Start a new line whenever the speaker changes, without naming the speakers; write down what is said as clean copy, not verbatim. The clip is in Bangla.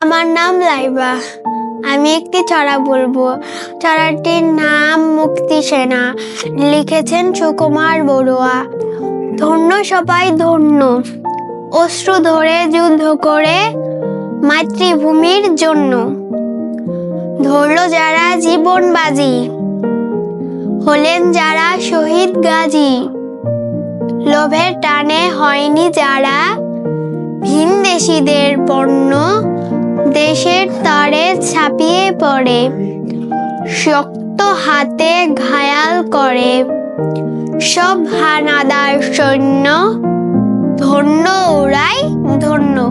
আমার নাম লাইবা। আমি একটি ছড়া বলবো। ছড়াটির নাম মুক্তি সেনা, লিখেছেন সুকুমার বড়ুয়া। ধন্য সবাই ধন্য, অশ্রু ধরে যুদ্ধ করে মাতৃভূমির জন্য। ধরল যারা জীবন বাজি, হলেন যারা শহীদ গাজী। লোভের টানে হয়নি যারা ভিনদেশীদের পণ্য, দেশের তরে ছাপিয়ে পড়ে শক্ত হাতে ঘায়াল করে সব হানাদার সৈন্য। ধন্য ওরাই ধন্য।